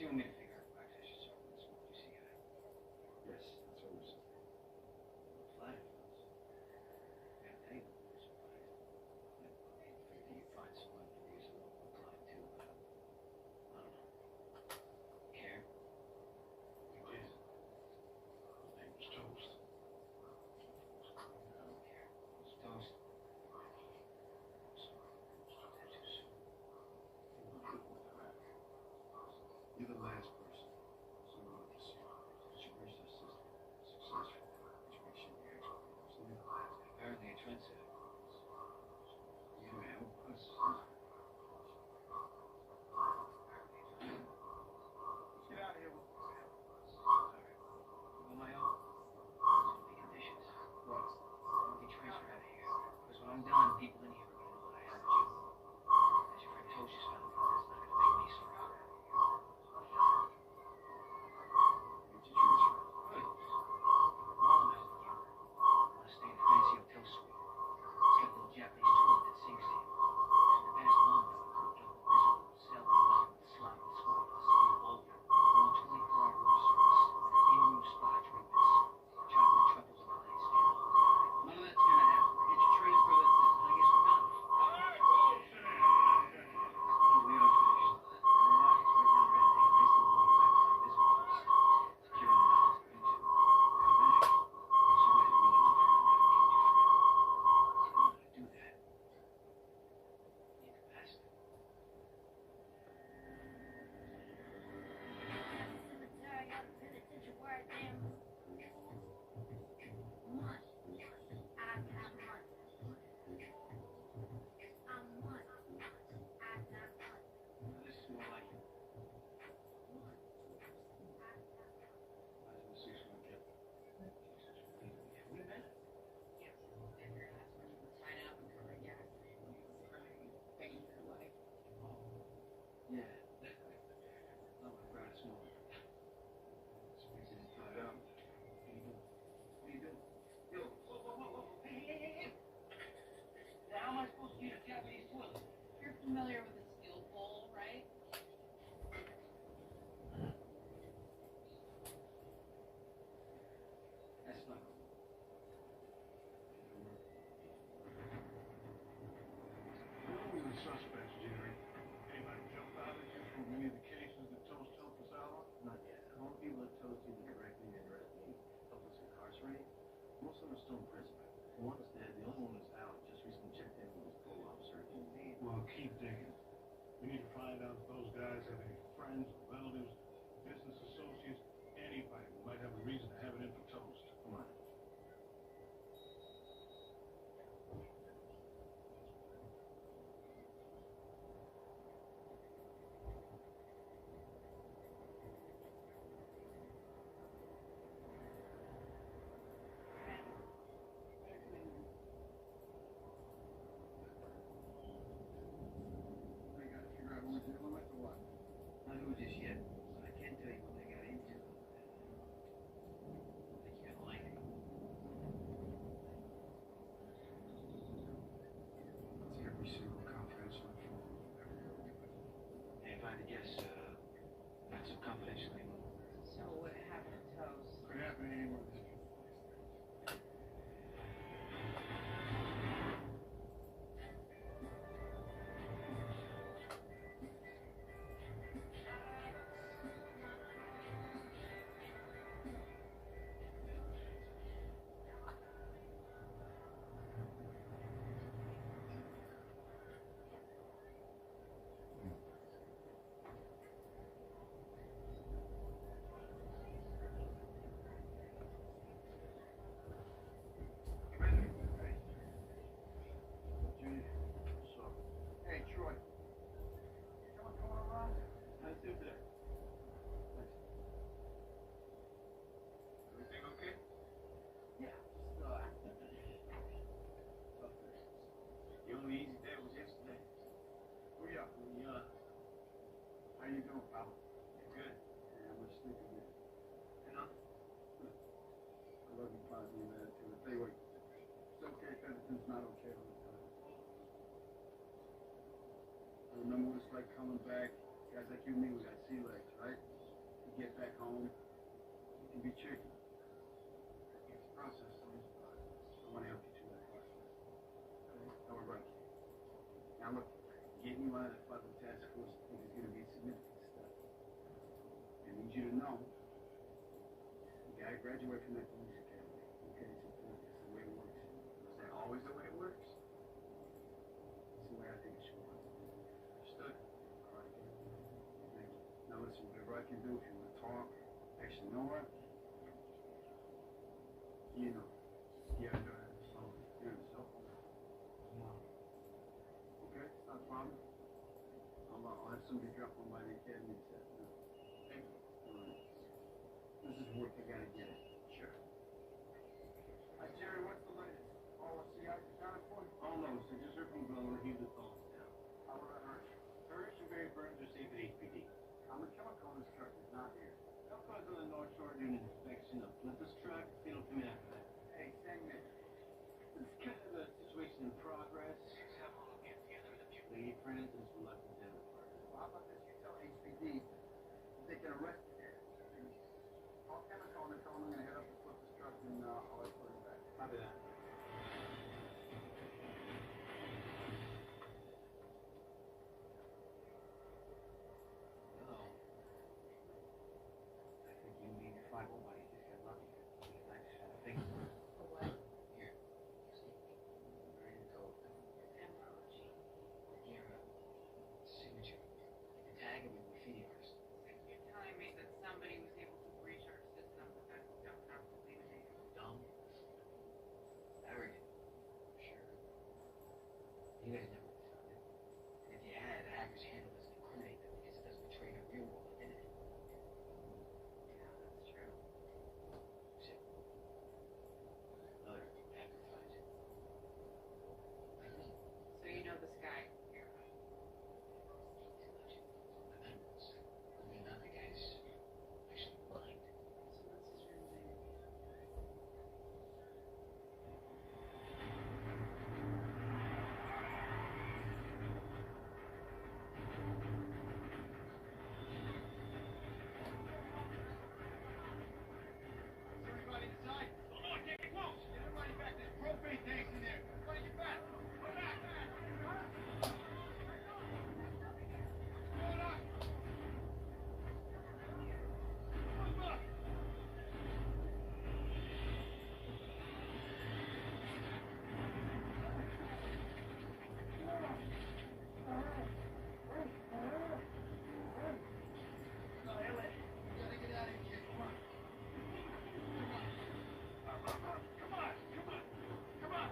want me to figure out why I should start with smoke, you see? Yes, that's what we're saying. Flattered, fellas. I gotta tell you, I'm surprised. I figured you'd find someone who was a little inclined to, I don't know, care. You did. His name was Toast. I don't care. It's Toast. You're the last person someone would pursue. But you raised our sister successfully, which makes you the expert. So you're the last. Apparently a trendsetter. Yeah, man, what was? Get out of here. Sorry. I'm on my own. It's the conditions. What? I won't be transferred out of here. Because when I'm done, people in here are going to know that I helped you. As your friend Toast just found out, that's not going to make me so proud. Get your transfer. Good. While I'm helping you, I want to stay in a fancy hotel suite. It's got a little Japanese toilet that sings to you. For the past month, I've been miserable, selling nothing but slop and squat. All 24-hour room service, in-room spa treatments, chocolate truffles on the nightstand all the time. None of that's gonna happen. Get your transfer, that's it. I guess we're done. Oh, we are finished. You know what? Right now, we're gonna take a nice little walk back to my business place. Securing the knowledge of you two. Come back. So we really need to find out if you friend. In order to do that, you need capacity. This is more like it. How's the 6-1 get? We met. Yeah. Not my proudest moment. Speaking inside out. What are you doing? Yo, whoa. Hey. Now, how am I supposed to use a Japanese toilet? You're familiar with the steel pole, right? That's not cool. Who were the suspects, Jerry? Anybody jump out at you from any of the cases that Toast helped us out on? Not yet. The only people that Toast either directly or indirectly help us incarcerate, most of them are still in prison. One's dead, the other one is out. Just recently checked in with his parole officer. Well, keep digging. We need to find out if those guys have any friends, relatives, business associates, anybody who might have a reason to have it in for Toast. Come on. They gotta figure out who we're dealing with or what? Not who just yet, but I can tell you what they got into. I think you're gonna like it. It's every single confidential information we've ever heard of. Hey, if I had to guess, not so confidentially. So what happened to Toast? Could happen to anyone in this place. How you doing, pal? Good. Yeah, I'm just thinking of you. You know? I love you, positive attitude. I tell you what, it's okay if everything's not okay all the time. I remember what it's like coming back. Guys like you and me, we got sea legs, right? get back home, it can be tricky. It's a process, so I want to help you through that process. Okay? Don't worry about it. Now look, getting you out of the federal task force is going to be a significant step. I need you to know, you got to graduate from that police academy. Okay, it's important. It's the way it works. Is that always the way it works? It's the way I think it should work. Understood? All right. Thank you. Now listen, whatever I can do, if you want to talk, actually, you know what? You know. Yeah, go ahead. So, you're on the cell phone. No. Okay, it's not a problem. I'll have somebody drop one by the academy this afternoon. Thank you. All right. This is work. I gotta get it. Sure. Hi, Jerry. What's the latest? All the CIs accounted for? Almost. I just heard from Glover. He was calling down. How about Hirsch? Hirsch and Barry Burns are safe at HPD. Common chemical truck is not here. They'll cause on the North Shore doing an inspection of Flippers truck. They don't come in after that. Hey, same minute. It's kind of a situation in progress. Have all get together with a few lady friends and some lucky dinner parties. Well, how about this? You tell HPD they can arrest you there. Call chemical and tell them I'm going to head up to Flippers truck and I'll report it back. Copy that. Hello. I think you and your 5 buddy just got lucky. I just had a thing. For what? Here. Ready to go. MOG. Your signature. The tag and the graffiti artist. You're telling me that somebody was able to breach our system with that dumb enough to leave it? Dumb. Arrogant. Sure. You guys never would have found it. And if you had, the hackers handle doesn't incriminate them because it doesn't betray their real world identity. Yeah, that's true. Shit. Another hacker finds it. Like me. So you know this guy? Here. Too much. Amendments. I mean, not the guy's actually blind. So what's his real name? Everybody inside? Hold on, get close. Get everybody back. There's propane tanks in there. Everybody get back. Go back. What's going on? What's up? No, Elliot, you gotta get out of here. Come on. Come on. Come on.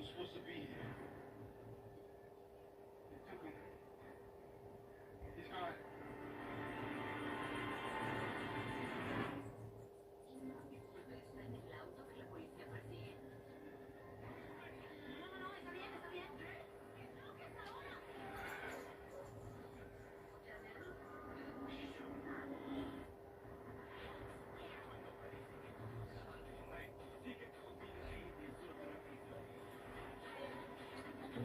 Supposed to be here. They took me. He's gone.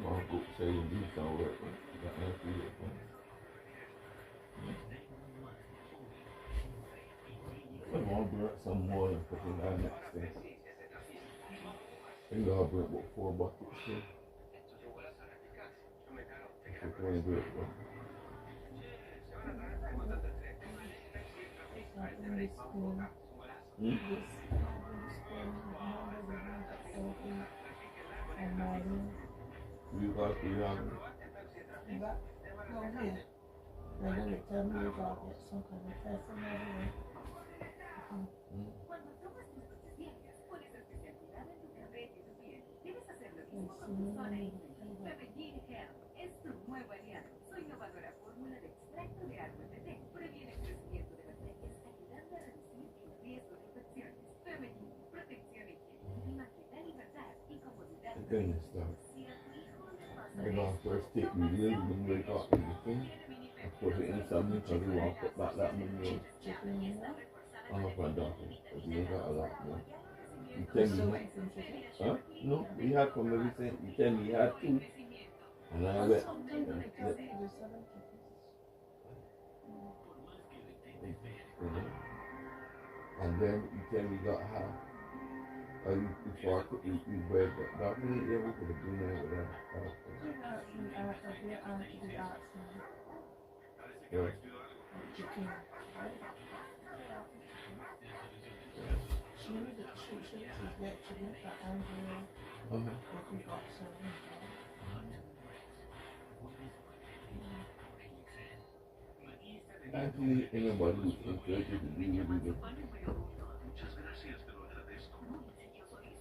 My group say you do something with it. You got nothing to do with it. I want to bring some more and put in that next thing. You all bring about 4 buckets here. Put one in it, bro. You got 300. You got, go ahead. They're gonna tell me about it, some kind of fascinating. Let's see. Femenil Hair es tu nuevo aliado. Su innovadora fórmula de extracto de árbol de té previene el crecimiento de bacterias, ayudando a reducir el riesgo de infecciones. Femenil, protección íntima que da libertad y comodidad. And then it starts. Si a tu hijo le pasa And I'll esto, first take the little when they got everything. I put it in something because we want to put that mineral. I'm not my daughter, but we got a lot more. You tell me, huh? No, we had from everything. You tell me you had two. And I went. And then you tell me you got half. Before I could eat, you bread, but that means you ever could have been there with that. Yeah. Actually, anybody who's interested in being with you. Muchas gracias, te lo agradezco.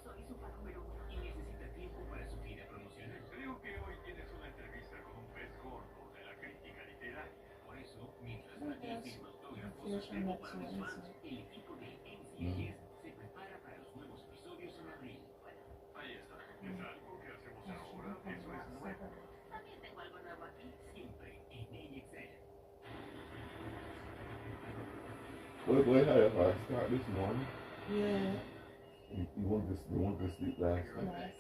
Soy su fan número 1 Y necesita tiempo para su gira promocional. Creo que hoy tienes una entrevista con un pez gordo de la crítica literaria. Por eso, mientras Matías firma autógrafos, tengo para mis fans, el equipo de NCIS se prepara para los nuevos episodios en abril. Ahí está. Es algo que hacemos ahora. Eso es nuevo. También tengo algo nuevo aquí. Siempre en AXN. What had I start this morning? Yeah. You want to sleep last night?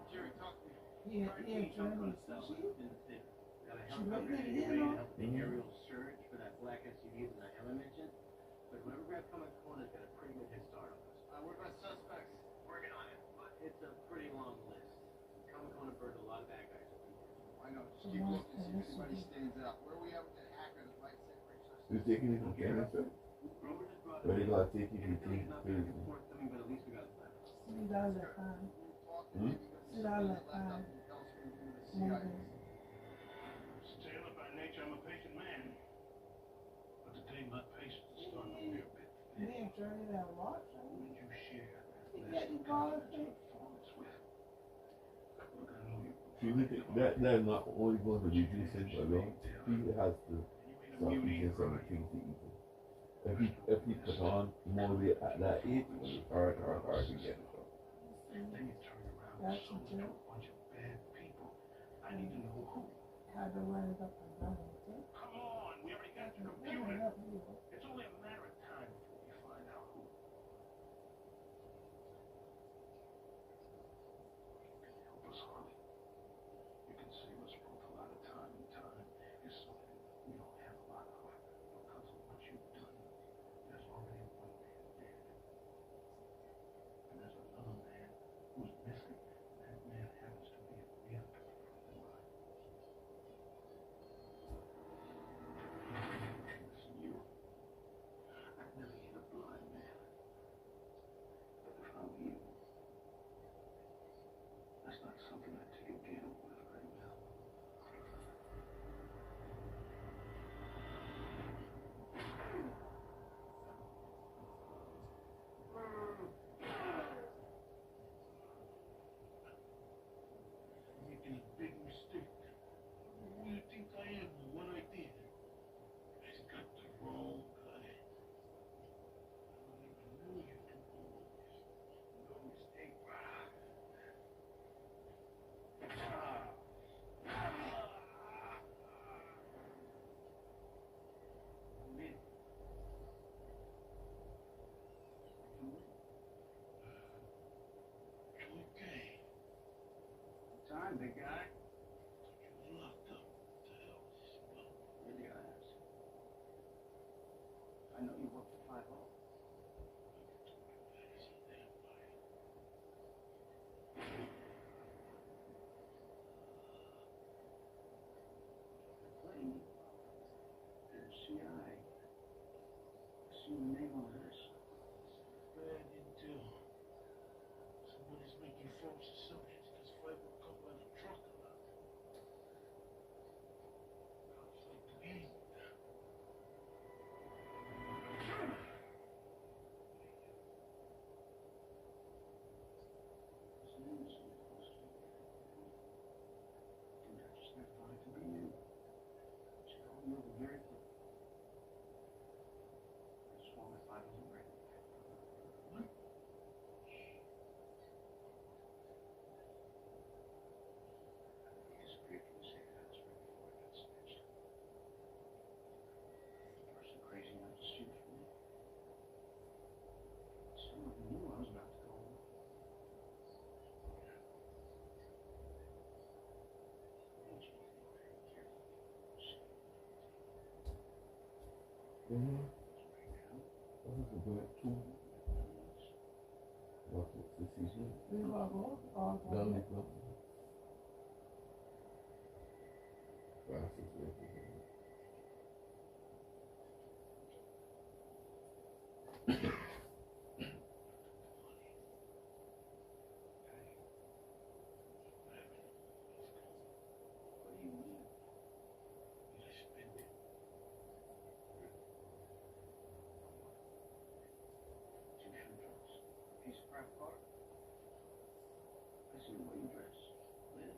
Jerry, talk to me. Yeah, Johnny. Got a helicopter ready to help the aerial surge for that black SUV that Ellen mentioned. But whoever grabbed Comic Corner's got a pretty good head start on us. What about suspects? Working on it, but it's a pretty long list. Comic Corner burned a lot of bad guys. I know. Just keep looking, see if anybody stands out. Where are we at with that hacker that might say You taking it from Canada? Robert just brought But they gotta take it It's to not very Thursday. forthcoming, but at least we got it back. $3 a pound. Hmm? Sailor by nature, I'm a patient man. But today my patience is starting to be a bit Me thin. and Johnny that watch. Who would you share You that got list the of ball performance with? Look, I know you. See, look at that's not only going to reduce it alone. He has to start eating some things to eat. If he put on more weight at that age, it's hard to get it. And then you turn around and That's sold true. to a bunch of bad people. I need to know who. Had to run it up and down. Come on, we already got the computer. It's only a matter of time before we find out who. Help us, Harley. You can save us both a lot of time, and time is something we don't have a lot of because of what you've done. There's already one man dead. And there's another man who's missing. That man happens to be a real friend of mine. Listen, you. I've never hit a blind man. But if I'm you, that's not something I take a gamble with right now. Making a big mistake. Who do you think I am and what I did? It's got the wrong guy. I don't even know you two boys. No mistake. Win. Okay. Time, big guy. You locked up. What the hell is this about? Really gotta ask. I know you work for 5 Hall. Playing CI. I see your name on this. Bad intel. Somebody's making false assumptions because Fred will come by the truck a lot. Cops like to game with that. His name is Mm-hmm. That was a good tool. What's it? CCG? Done with them. Glasses, everything. What do you mean? You just spend it. Two shoe drops. Piece of crap car. I see the way you dress. Live.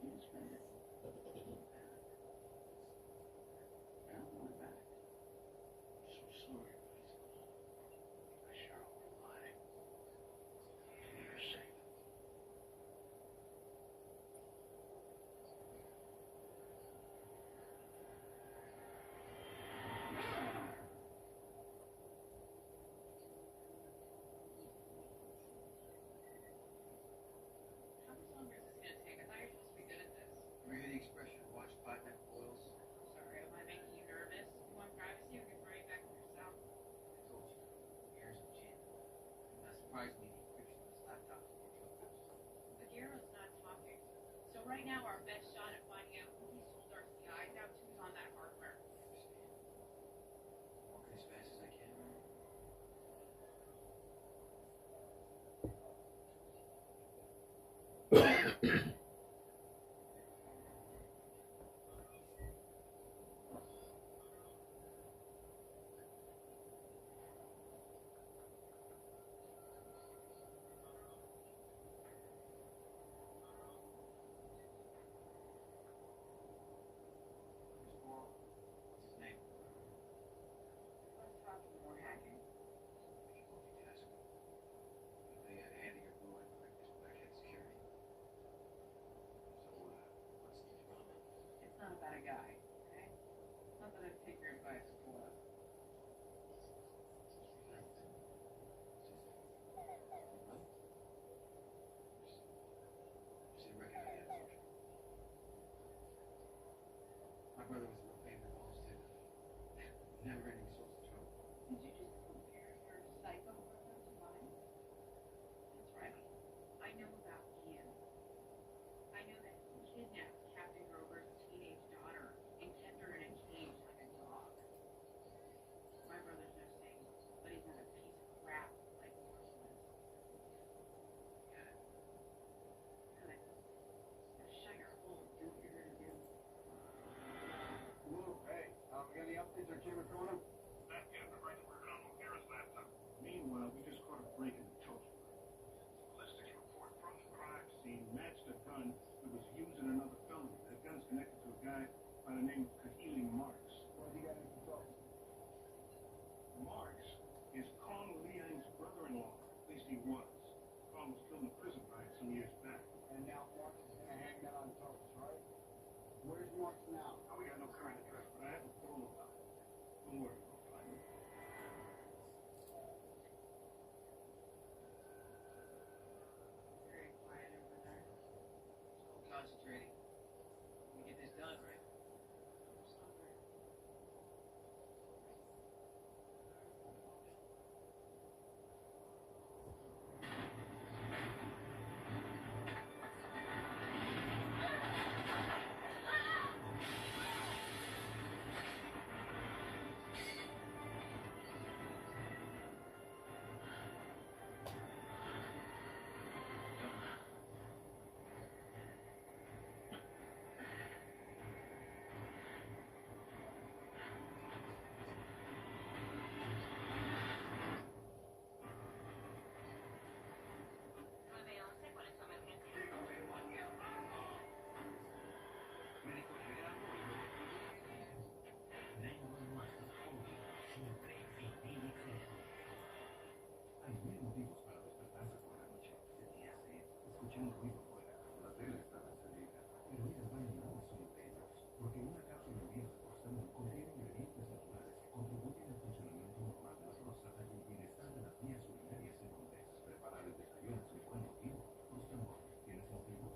You didn't spend it. I don't want it back. I'm so sorry, I sure hope you're lying. For your sake. How much longer is this gonna take? I thought you were supposed to be good at this. Ever hear the expression, watch platinum oils? Sorry, am I making you nervous? You want privacy or can throw you back in your cell? I told you. Here's the jam. Not surprised me the encryption of this laptop is more trouble. Aguero's not talking. So right now our best shot at finding out who he sold our CIs out to is on that hardware. Working as fast as I can. What's his name? Let's talk more hacking. Multitasking. You know you had a hand in your blue and this blackhead security. So, what's the drama? It's not about a guy, okay? Not that I'd take your advice for. My brother was a real favorite of Holmes, too. Never ending source of trouble. Did you just compare your psycho brother to mine? That's right. I know about Ian. I know that he kidnapped Captain Grover's teenage daughter and kept her in a cage like a dog. My brother's no saint, but he's not a piece of crap like Morris was. Got it. Good. Now shut your hole and do what you're gonna do. Whoa, hey, we got any updates on Jim Corona? That guy's been right working on O'Hara's laptop. Meanwhile, we just caught a break in the toaster. Ballistics report from the crime scene matched a gun that was used in another felony. That gun's connected to a guy by the name of Kahili Marks. What have you got in control? Marks is Kong Liang's brother-in-law. At least he was. Kong was killed in a prison riot some years back. And now Mark is gonna hang down on toast, right? Where's Mark now? Now, we got no current address, but I have a phone about it. Don't worry, we'll find it. Very quiet over there. So concentrating. We get this done, right? Who's hungry? Médico general, 911 siempre vivílice. Hay mil motivos para despertarse por la noche. Tenía sed. Escuché un ruido fuera. La tele estaba encendida. Pero ir al baño no es uno de ellos. Porque una cápsula vieja de Costanón contiene ingredientes naturales que contribuyen al funcionamiento normal de la próstata y el bienestar de las vías urinarias en hombres. Preparar el desayuno es un buen motivo. Costanón, ¿tienes motivos?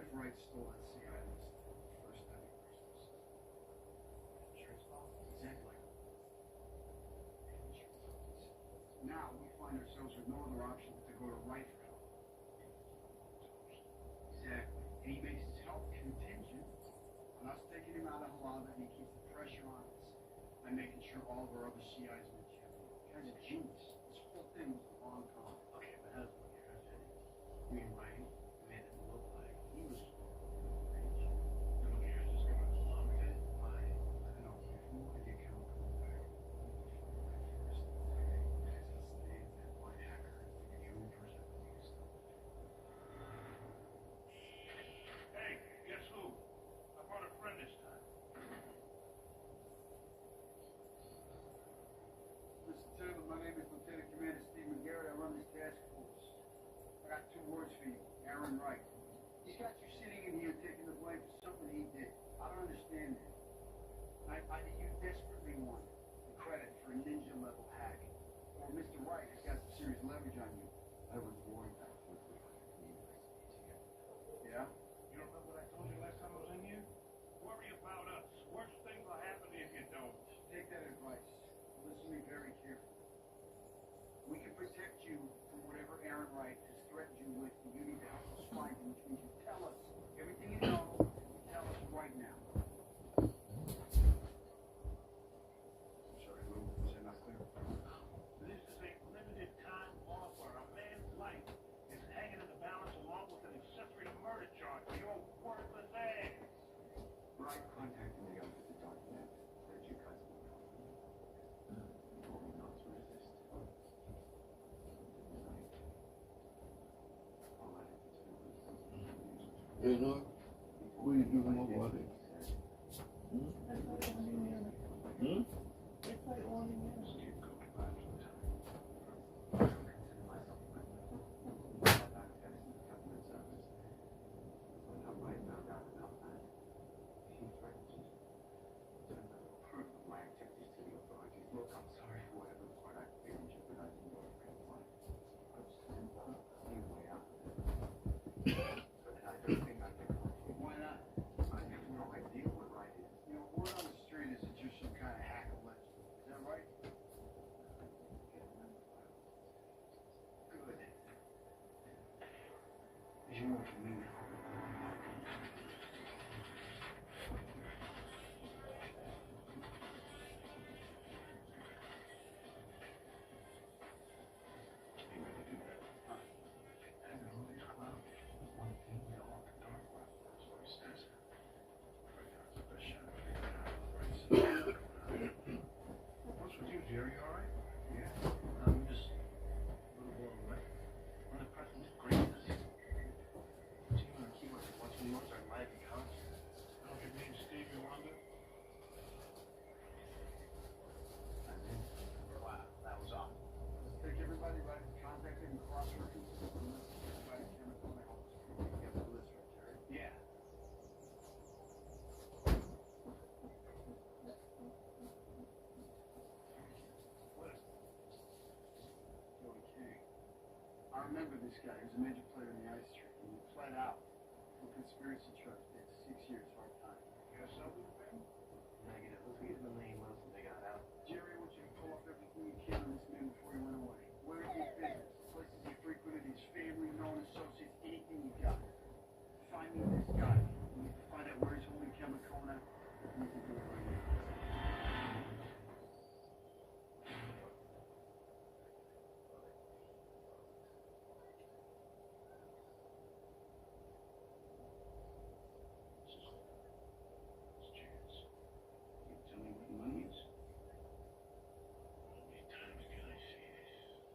Wright stole that CI list the first time he breached the system. Insurance policy? Exactly. Insurance policy. Now we find ourselves with no other option but to go to Wright for help. Exactly. And he makes his help contingent on us taking him out of Halava, and he keeps the pressure on us by making sure all of our other CIs are in jail. The guy's a genius. This whole thing was a long con. Okay, but how does it look here? You mean Ryan made it look like he was rich? And look here, just going along with it. Why? I don't know. If we want to get Kevin coming back, we need to find Ryan first. Okay? Because he stayed that one hacker is the only person that we can stop. Hey, guess who? I brought a friend this time. Mr. Taylor, my name is Lieutenant Commander Steve McGarrett. I run this task force. I got 2 words for you. Aaron Wright. He's got you sitting in here taking the blame for something he did. I don't understand that. Either you desperately want the credit for a ninja-level hack, or Mr. Wright has got some serious leverage on you. I was warned that quickly by the community together. Yeah? You don't remember what I told you last time I was in here? Worry about us. Worst things will happen if you don't. Take that advice. Listen to me very carefully. We can protect you from whatever Aaron Wright has threatened you with, but you need to help us find him, which means you tell us everything you know. You tell us right now. I'm sorry, Lou. Was I not clear? This is a limited time offer. A man's life is hanging in the balance along with an accessory to murder charge. You're worthless ass. Wright contacted me over the document that you guys were talking about. He told me not to resist. All I had to do was You know, what are you doing about it? That's like wanting me. Hmm? It's like wanting me. Scapegoat vibes all the time. I don't consider myself a criminal. I back text the government service. When Wright found out about that, he threatened to send proof of my activities to the authorities. Look, I'm sorry for whatever part I played in jeopardizing your friend's life. I was trying to see a way out of it. But I don't think I can help you. Why not? I have no idea what Wright is. You know, word on the street is that you're some kind of hacker legend. Is that right? Good. As you know from me now. You ready to do that? I don't know. These clowns. One thing we all in the dark about. That's what he says. Right now, it's the best shot of figuring out how the right side. What's with you, Jerry? You all right? Yeah. I'm just a little blown away. One of the president's greatness. So you want to keep watching Mozart live in concert? Don't you mean Stevie Wonder? Wow, that was awesome. Take everybody right in contact and cross-reference. Everybody chemical and help us put together the list, right, Jerry? Yeah. What? Joey King. I remember this guy. He was a major player in the ice trick, and he fled out for conspiracy charge. Did 6 years hard time. You got something to pay? Negative. Let's get the name once they got out. Jerry, I want you to pull off everything you can on this man before he went away. Where he did business, places he frequented, his family, known associates, anything you got. Find me this guy. We need to find out where he's holding Chemicona. We need to do it right now. It's chance. You tell me what the money is. How many times can I say this?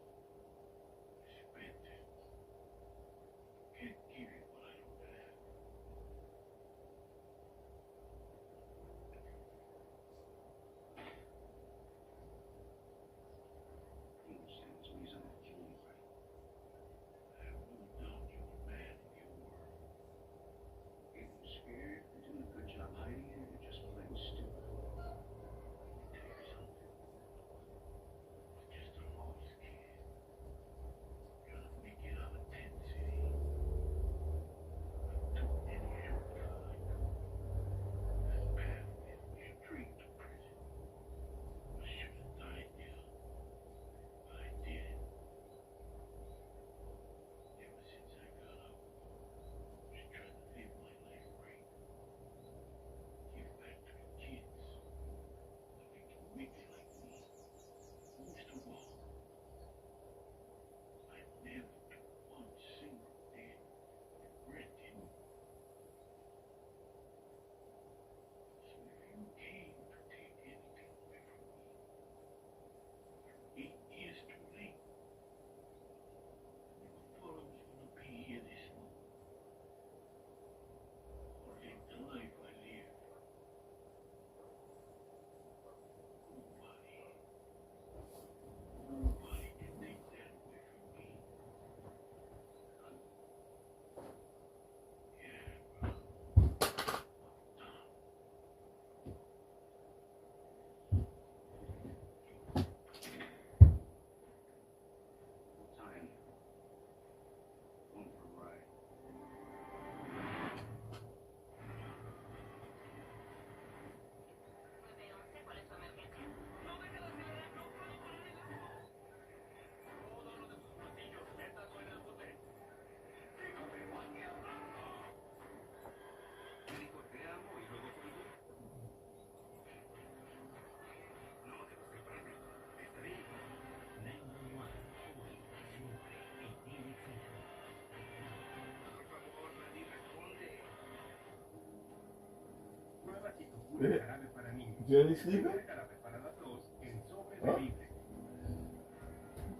jarabe para niños. Jelly Sneaker? Jarabe para la tos en sobre Huh? bebible.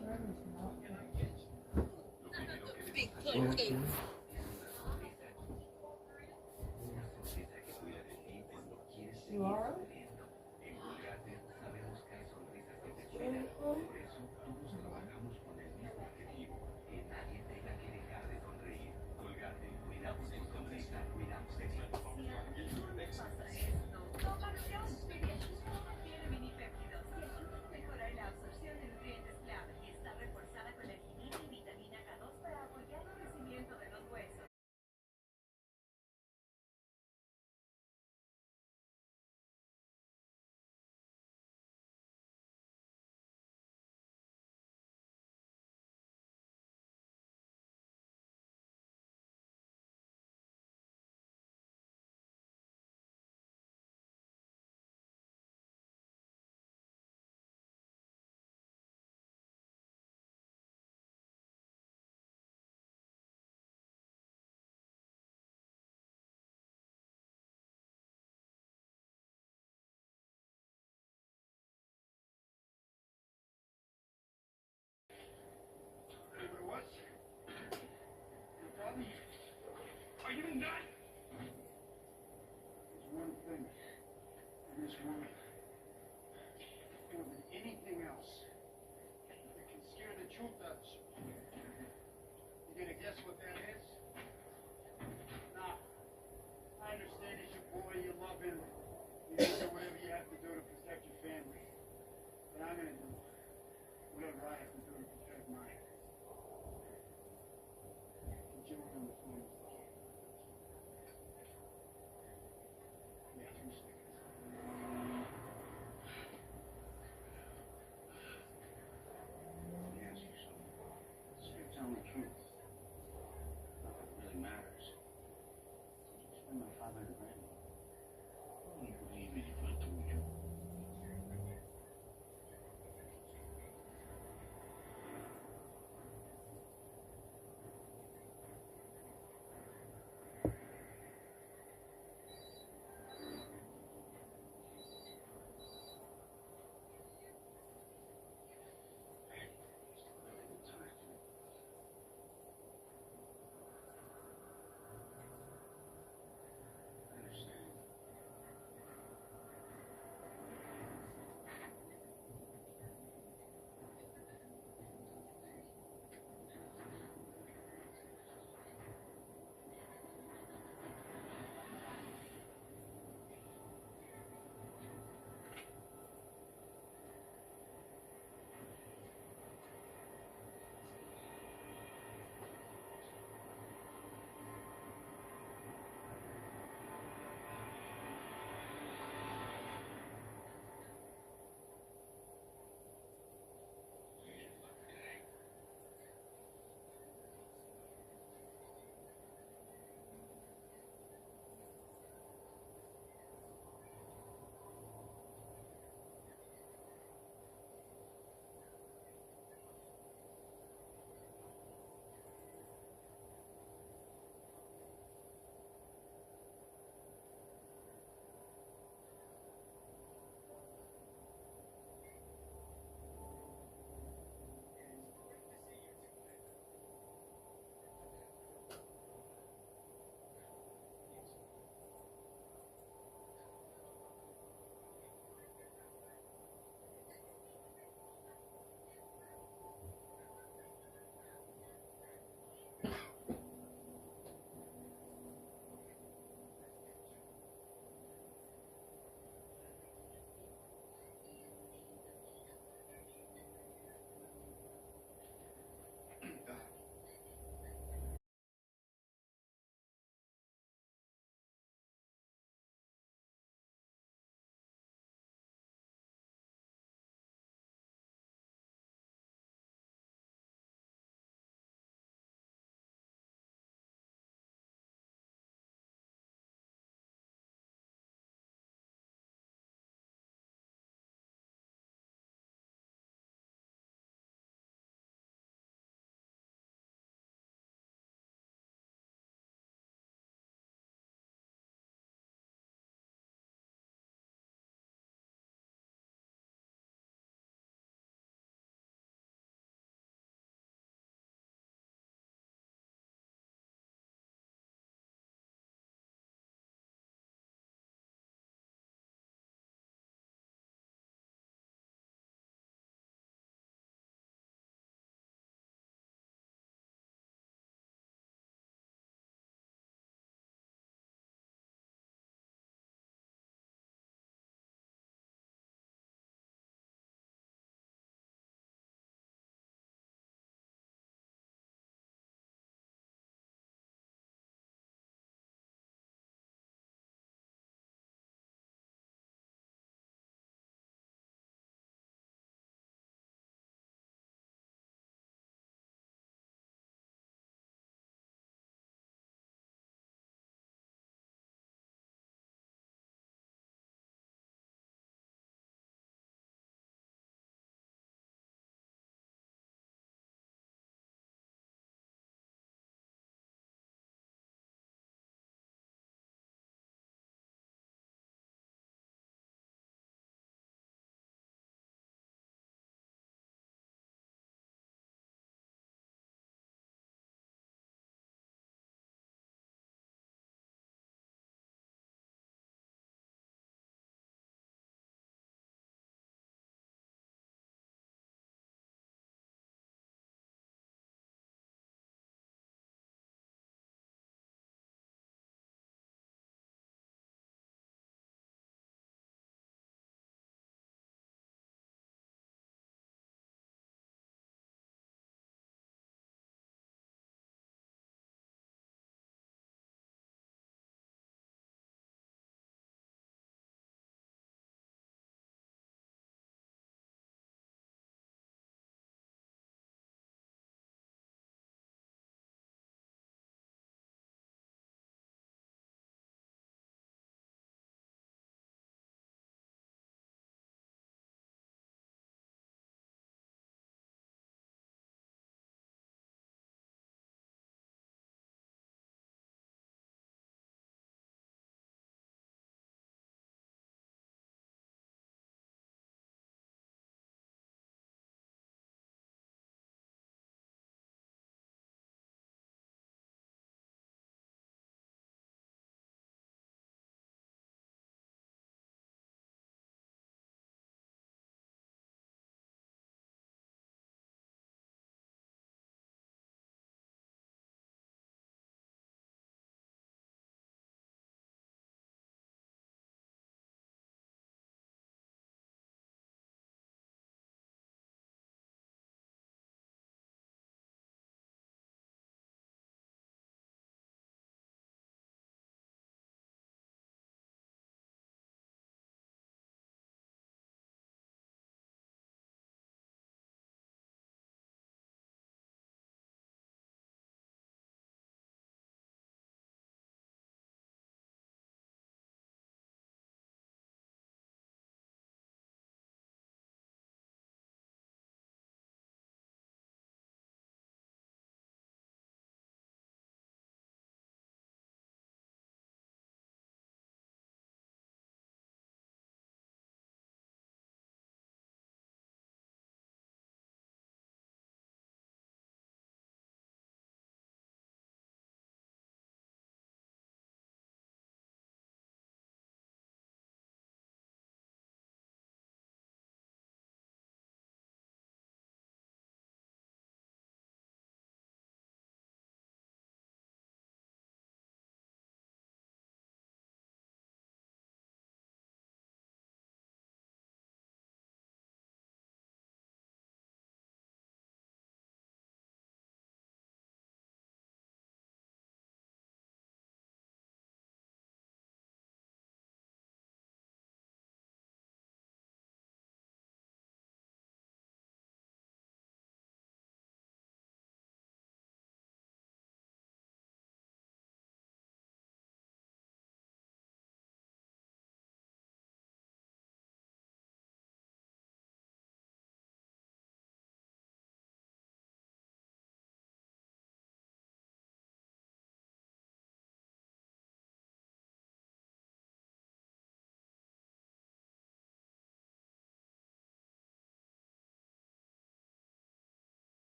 Jerry's not good. Lo primero que Okay. Una sonrisa que cuida de ti cuando quieres You seguir alright? sonriendo. En Colgate sabemos que hay sonrisas que te cuidan. Por eso todos trabajamos con el mismo objetivo, que nadie tenga que dejar de sonreír. Colgate, cuidamos tu sonrisa, cuidamos de ti. Si a ti te pasa esto, toma acción. Pediatría tiene minipéptidos que ayudan a mejorar la absorción de nutrientes clave y está reforzada con arginina y vitamina K2 para apoyar el crecimiento de los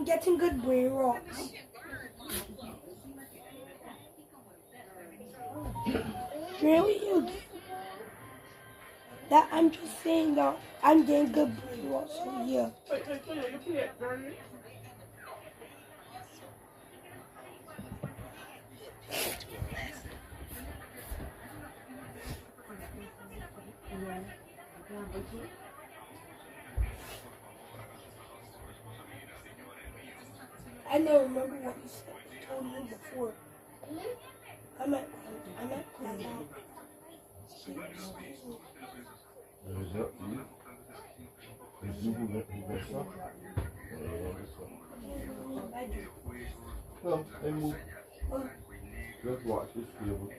getting good brain rocks. Really, you? That I'm just saying that I'm getting good brain rocks from here. I don't remember what you said. I told you before. I'm at Queen. Is that you? Is you who got stuff? Come, hey, move. Let's watch this cable.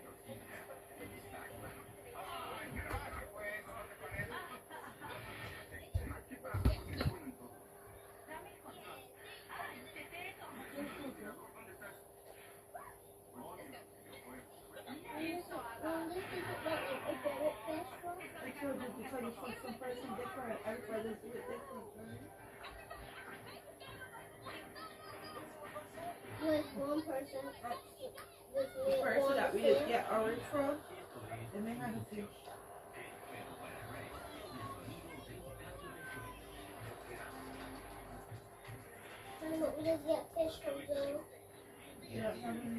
With one person at The person that we didn't get orange from, and they had a fish. And we just get fish from them. Yeah, I mean,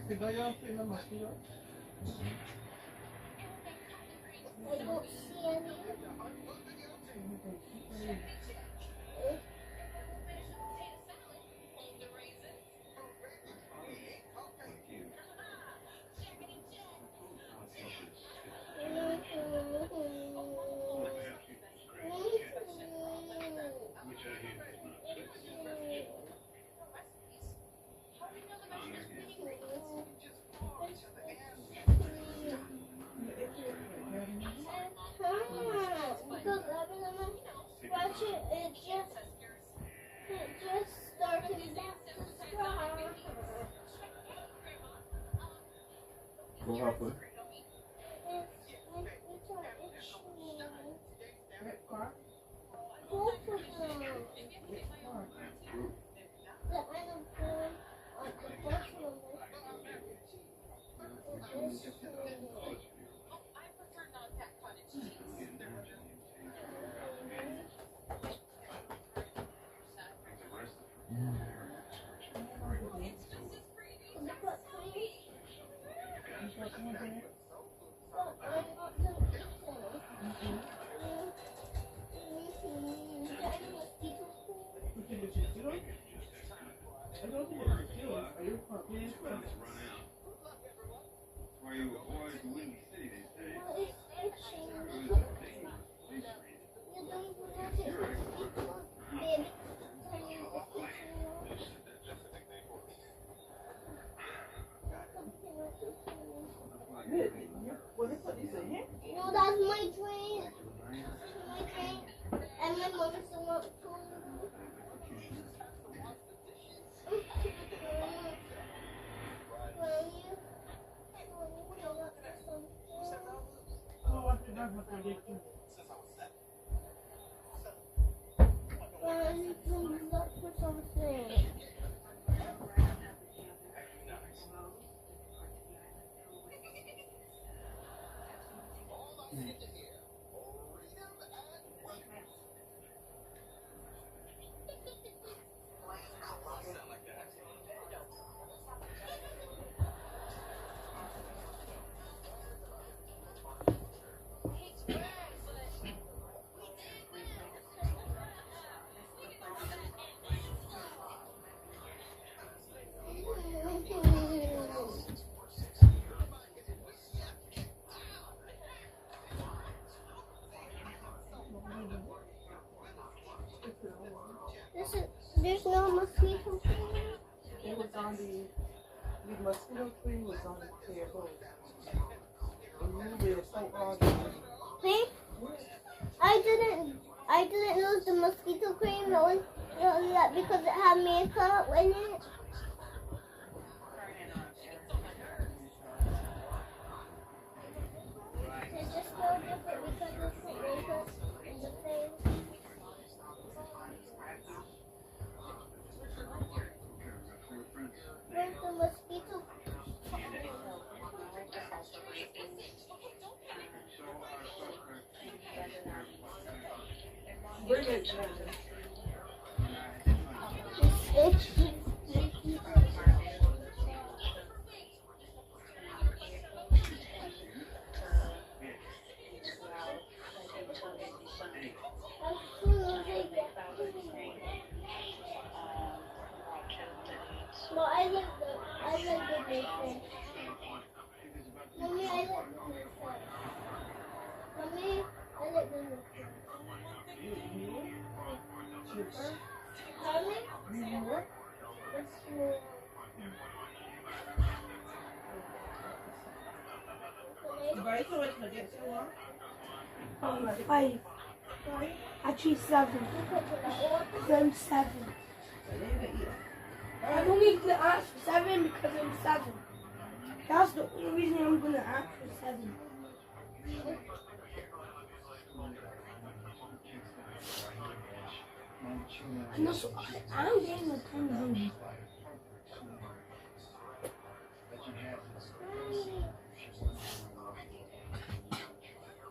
did I go through the mosquito? I don't see any. Because every time I scratch it, it just started back to scratch. What happened? It's itching. Red car? Both of them. The item put on the first one. I don't think it's mosquitoes. Are you being Why you avoid the windy city, they say. Well, it's itching. You don't even notice it's big. What is what you say here? No, that's my drain. My drain. And my mom is the one who told me. Oh, I think that's what they do. Look for something. There's no mosquito free. It was on the mosquito free was on the table. And you did so hard. See? I didn't I didn't use the mosquito cream. It was that because it had makeup in it. It's just so different because it's put makeup in the face. Where's the mosquito? Bring it. It's itchy. No, I like the big fish. Mommy, I like the new fish. Mommy, I like the new fish. Mommy? It's small. Right, so it's gonna get so long. 5. Actually 7. Then 7. I'm only gonna ask for 7 because I'm 7. That's the only reason I'm gonna ask for 7. And also, I'm getting a 10 baby.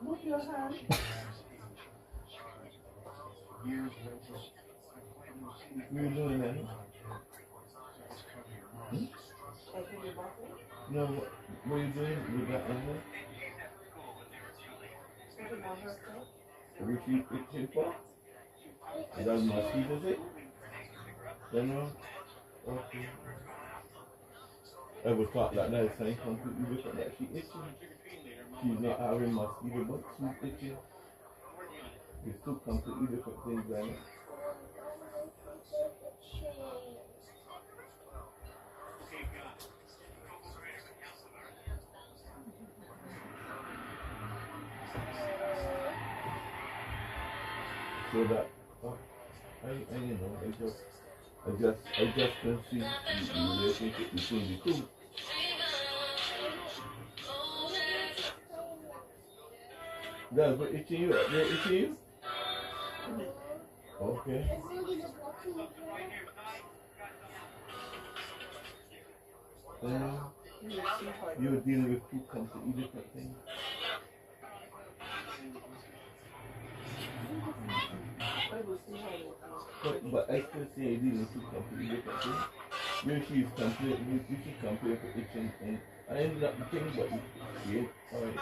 Move your hand. You doing that? No, what are you doing with that on there? Which you itching for? Is that mosquito thing? General? Okay. I was taught like that is saying completely different, that she itching. She's not having mosquito, but she's itching. It's two completely different things, right? So that, I you know, I just can see the relationship between the two. That's what itching you? They're itching you? Okay. You were dealing with two completely different things. But I still say you're dealing with two completely different things. You should complain for itching and I ended up the thing, but yeah, alright.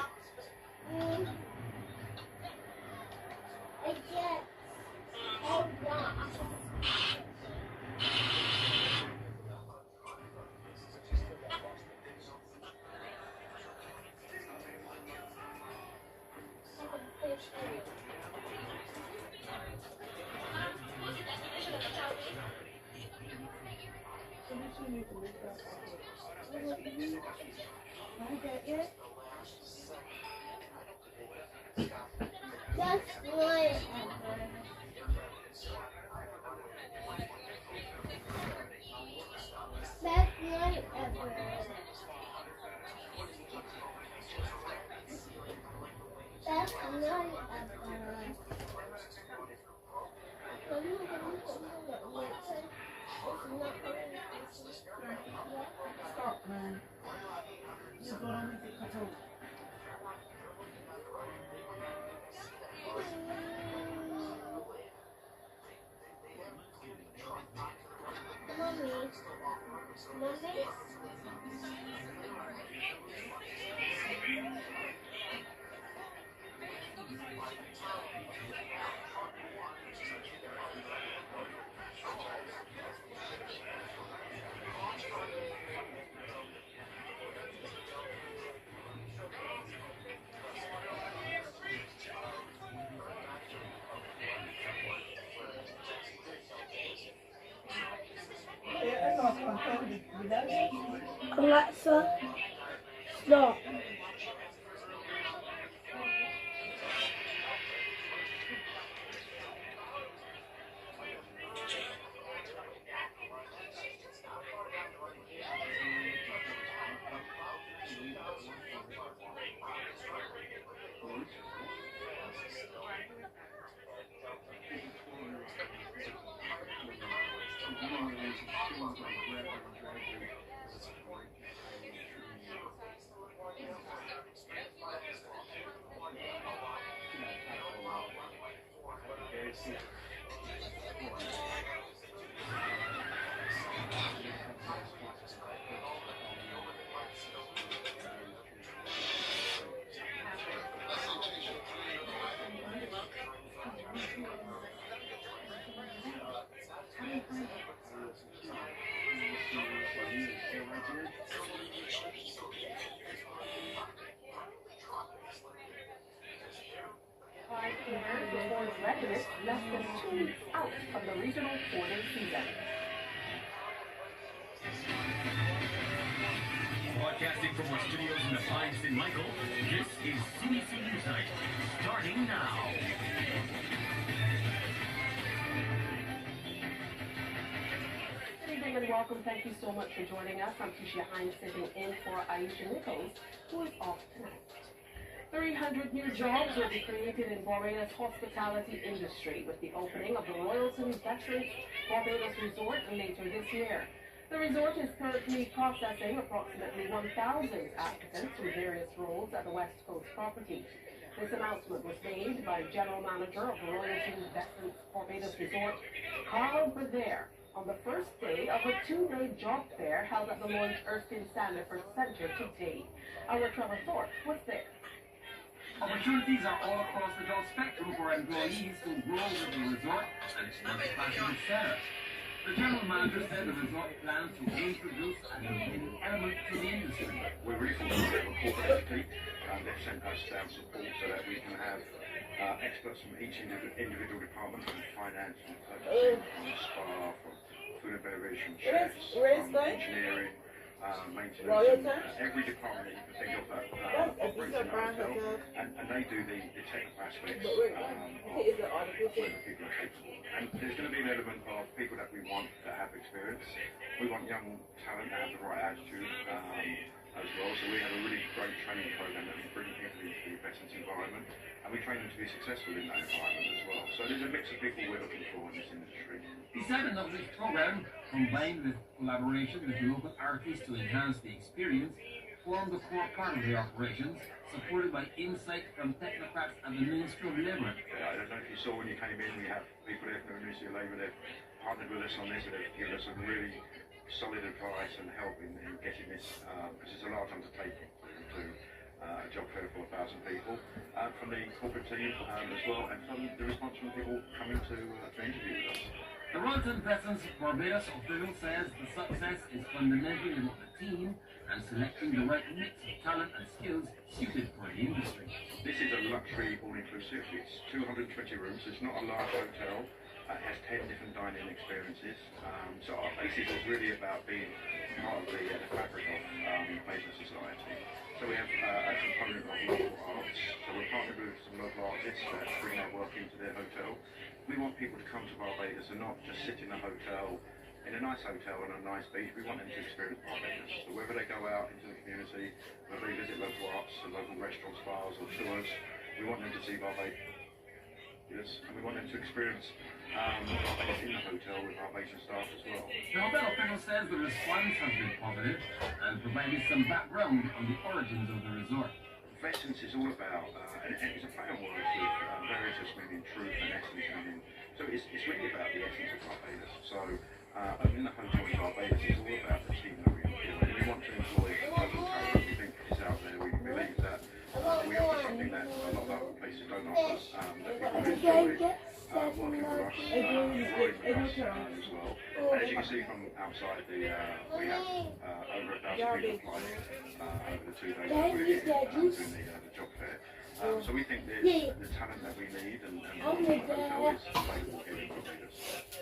That's right. Best night ever. Best night Stop, man. You're going to get cut off. Mommy. Alexa, stop. Residents less than 2 weeks out from the regional sporting season. Broadcasting from our studios in the Pines St. Michael, this is CBC Newsnight, starting now. Good evening and welcome. Thank you so much for joining us. I'm Keisha Hines sitting in for Aisha Nichols, who is off tonight. 300 new jobs will be created in Barbados' hospitality industry with the opening of the Royalton Veterans Barbados Resort later this year. The resort is currently processing approximately 1,000 applicants for various roles at the West Coast property. This announcement was made by General Manager of the Royalton Veterans Barbados Resort, Carl Bredere, on the first day of a 2-day job fair held at the Lloyd Erskine Sandifer Center today. Our Trevor Thorpe was there. Opportunities are all across the job spectrum for employees who grow with the resort and its multifaceted setup. The general manager said the resort plans to introduce an element to the industry. We're really fortunate to have a corporate entity. They've sent us down support so that we can have experts from each individual department, from finance, from purchasing, from spa, from food and beverage, from chefs, from engineering, maintenance, every department that you can think of that operates in a hotel, and they do the technical aspects of where the people are capable. And there's going to be an element of people that we want that have experience. We want young talent that have the right attitude as well. So we have a really great training program that we bring people into the veterans environment, and we train them to be successful in that environment as well. So there's a mix of people we're looking for in this industry. The setting of this program, combined with collaboration with local artists to enhance the experience, formed the core part of the operations, supported by insight from technocrats at the Ministry of Labour. I don't know if you saw when you came in, we have people there from the Ministry of Labour. They've partnered with us on this, and they've given us some really solid advice and help in getting this, because it's a large undertaking to a job fair for 1,000 people, from the corporate team as well, and from the response from people coming to interview with us. The Royalton Veterans Barbados official says the success is fundamentally about the team and selecting the right mix of talent and skills suited for the industry. This is a luxury all-inclusive. It's 220 rooms. It's not a large hotel. It has 10 different dining experiences. So our basis is really about being part of the fabric of Malaysian society. So we have a component of local arts. So we're partnered with some local artists that bring their work into their hotel. We want people to come to Barbados and not just sit in a hotel, in a nice hotel on a nice beach. We want them to experience Barbados. So whether they go out into the community, whether they visit local arts and local restaurants, bars or tours, we want them to see Barbados. And we want them to experience Barbados in the hotel with Barbadian staff as well. The hotel official says the response has been positive and provided some background on the origins of the resort. Essence is all about, and it's a play on words with various meaning truth and essence meaning. So it's really about the essence of Barbados. So opening the hotel in Barbados is all about the team that we employ. And we want to employ local talent that we think is out there. We believe that we offer something that a lot of other places don't offer. That people enjoy working with us, employing with us as well. And as you can see from outside, we have over 1,000 people applying over the 2 days that we're here doing the job fair. So we think the talent that we need and the hotel is available here in Barbados.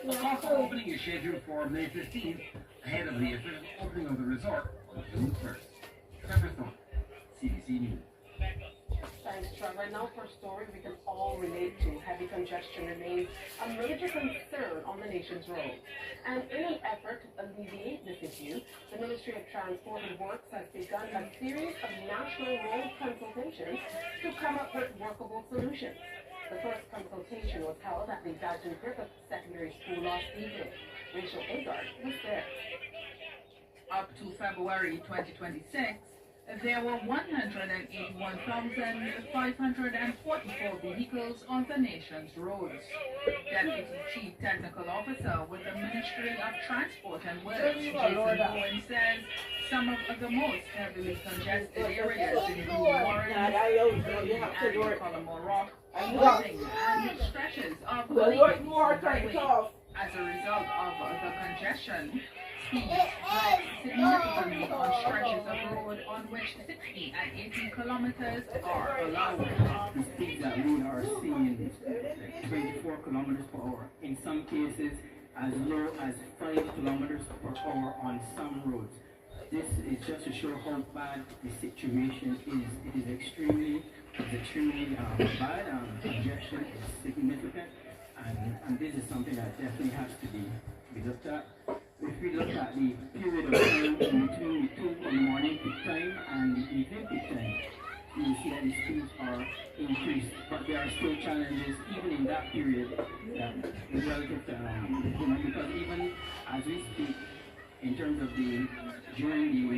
The soft opening is scheduled for May 15th, ahead of the official opening of the resort on June 1st. Trevor Thorpe, CBC News. Thanks, Trevor. Now for a story we can all relate to. Heavy congestion remains a major concern on the nation's roads. And in an effort to alleviate this issue, the Ministry of Transport and Works has begun a series of national road consultations to come up with workable solutions. The first consultation was held at the Dalton Griffith Secondary School last evening. Rachel Agard was there. Up to February 2026, there were 181,544 vehicles on the nation's roads. Deputy Chief Technical Officer with the Ministry of Transport and Works, Jason Bowen, says some of the most heavily congested areas include Warren, and Colombo Rock, Worthing, and stretches of the highway. As a result of the congestion, speeds rise significantly on stretches of road on which 60 and 80 kilometers are allowed. The speeds that road are seeing 24 kilometers per hour. In some cases, as low as 5 kilometers per hour on some roads. This is just to show how bad the situation is. It is extremely bad. Congestion is significant, and this is something that definitely has to be looked at. If we look at the period of time between the morning peak time and the evening peak time, you will see that the speeds are increased, but there are still challenges even in that period relative to, because even as we speak, in terms of during the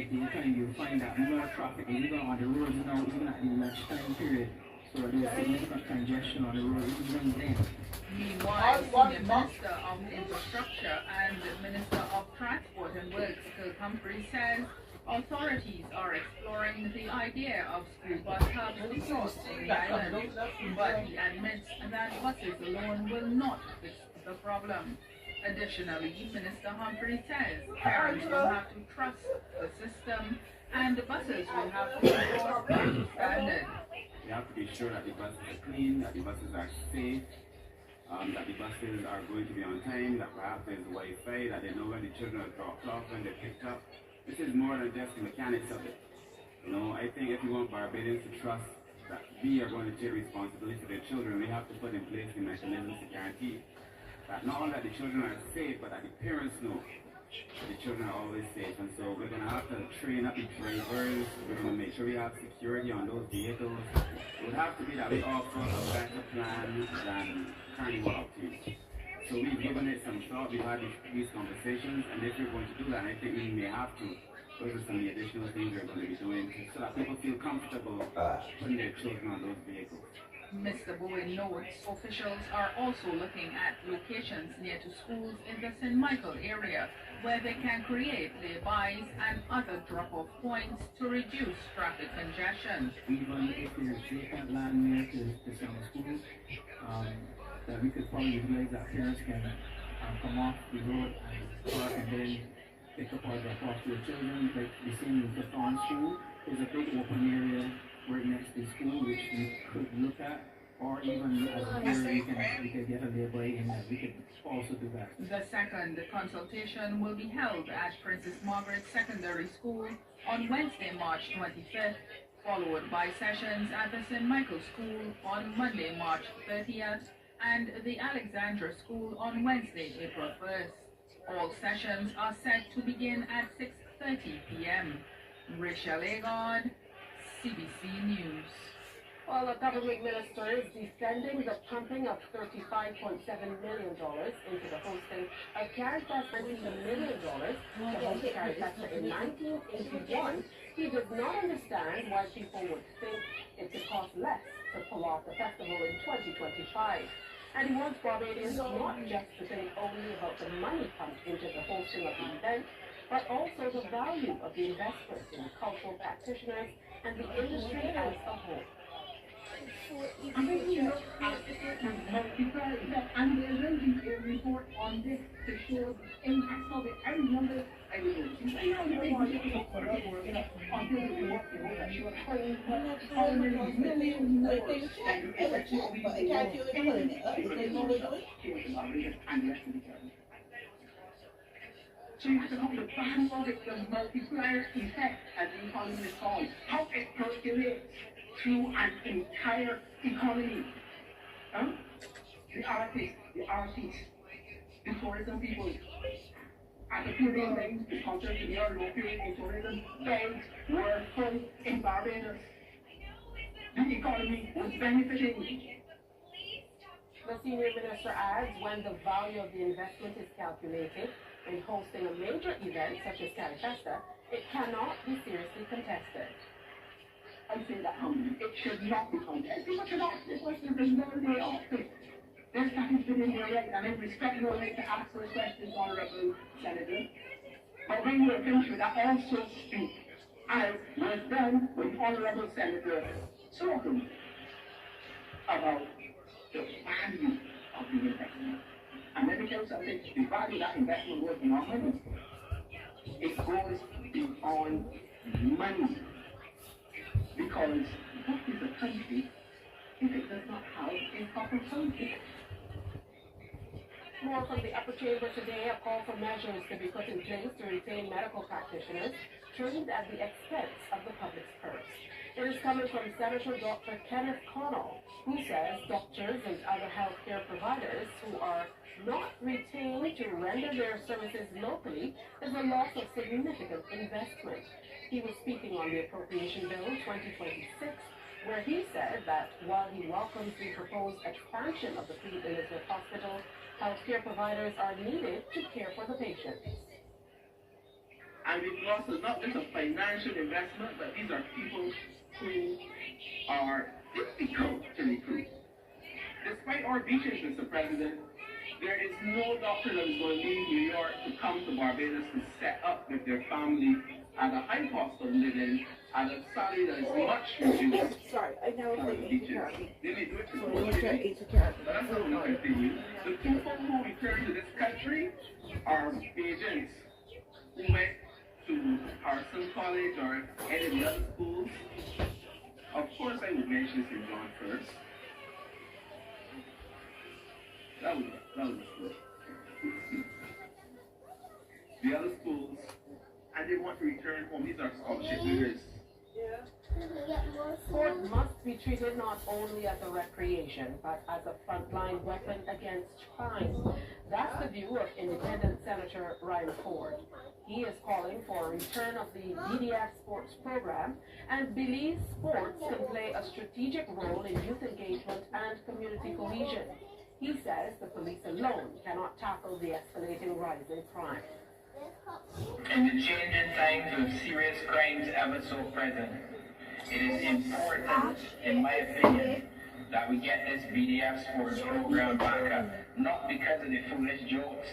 daytime, you'll find that more traffic is even on the roads now, even at the lunchtime period. So there's significant congestion on the road even then. Meanwhile, Senior Minister of Infrastructure and Minister of Transport and Works, Kirk Humphrey, says authorities are exploring the idea of school bus hubs across the island, but he admits that buses alone will not fix the problem. Additionally, Minister Humphrey says parents will have to trust the system and the buses will have to enforce the standard. We have to be sure that the buses are clean, that the buses are safe, that the buses are going to be on time, that perhaps there's Wi-Fi, that they know when the children are dropped off, when they're picked up. This is more than just the mechanics of it. I think if we want Barbadians to trust that we are going to take responsibility for their children, we have to put in place the mechanisms to guarantee that not only that the children are safe, but that the parents know that the children are always safe. And so we're going to have to train up the drivers, we're going to make sure we have security on those vehicles. It would have to be that we offer a better plan than carnival activities. So we've given it some thought, we've had these conversations, and if we're going to do that, I think we may have to. Those are some of the additional things we're going to be doing so that people feel comfortable putting their children on those vehicles. Mr. Bowen notes officials are also looking at locations near to schools in the St. Michael area where they can create lay-bys and other drop-off points to reduce traffic congestion. Even if there's vacant land near to some schools, that we could probably utilize that parents can come off the road and park and then pick up or drop off their children. Like the same with the farm school, there's a big open area right next to the school which we could look at, or even as here we can get a labor in that we could also do that. The second consultation will be held at Princess Margaret Secondary School on Wednesday, March 25th, followed by sessions at the St. Michael School on Monday, March 30th, and the Alexandra School on Wednesday, April 1st. All sessions are set to begin at 6:30 p.m. Rachel Agard, CBC News. Well, the government minister is defending the pumping of $35.7 million into the hosting of CaribStream $20 million to host CaribStream in 1981. He does not understand why people would think it could cost less to pull off the festival in 2025. And he wants Barbadians not just to think only about the money pumped into the hosting of the event, but also the value of the investment in cultural practitioners and the industry as a whole. And then we look at and there will be a report on this to show the impact of it. I remember I was until the report how many millions more and so you have to come to balance the multiplier effect, as the economy is called, how it percolates through an entire economy. The artists, the tourism people, at the tourism things, the culture, the are located in tourism, banks were full in Barbados. The economy was benefiting. The senior minister adds when the value of the investment is calculated in hosting a major event such as CaribFesta, it cannot be seriously contested. I say that it should not be contested. People should ask the question there's no day off it. There's nothing within their right, and I respect your right to ask those questions, Honourable Senator. But when you are finished with that, also speak, as was done with Honourable Senator Slocum, about the value of the investment. And let me tell you something, the value of that investment was not money. It goes beyond money. Because what is a country if it does not have a proper country? More from the upper chamber today, a call for measures to be put in place to retain medical practitioners trained at the expense of the public's purse. It is coming from Senator Dr. Kenneth Connell, who says doctors and other healthcare providers who are not retained to render their services locally is a loss of significant investment. He was speaking on the Appropriation Bill 2026, where he said that while he welcomes the proposed expansion of the Queen Elizabeth Hospital, healthcare providers are needed to care for the patients. And it loss is not just a financial investment, but these are people who are difficult to recruit. Despite our beaches, Mr. President, there is no doctor that is going to leave New York to come to Barbados to set up with their family at a high cost of living at a salary that is much reduced. Sorry, I know for the beaches. They may do it for So but that's not going to continue. The people who return to this country are agents who went to Harrison College or any of the other schools. Of course, I would mention St. John first. That was good. The other schools, and they want to return home. These are scholarship leaders. Sport must be treated not only as a recreation, but as a frontline weapon against crime. That's the view of Independent Senator Ryan Ford. He is calling for a return of the DDF sports program and believes sports can play a strategic role in youth engagement and community cohesion. He says the police alone cannot tackle the escalating rise in crime. In the changing times with serious crimes ever so present, it is important, in my opinion, that we get this BDF sports program back up. Not because of the foolish jokes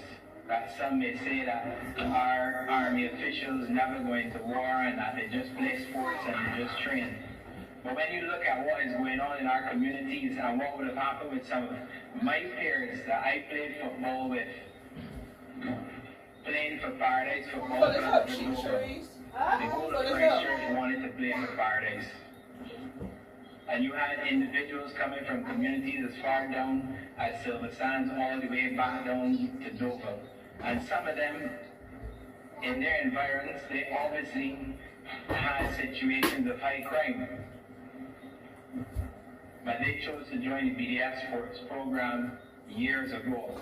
that some may say that our army officials never go into war and that they just play sports and they just train. But when you look at what is going on in our communities and what would have happened with some of my peers that I played football with, playing for Paradise Football Club, they go to Christ Church wanted to play for Paradise. And you had individuals coming from communities as far down as Silver Sands all the way back down to Dover. And some of them, in their environs, they obviously had situations of high crime. But they chose to join the BDF sports program years ago.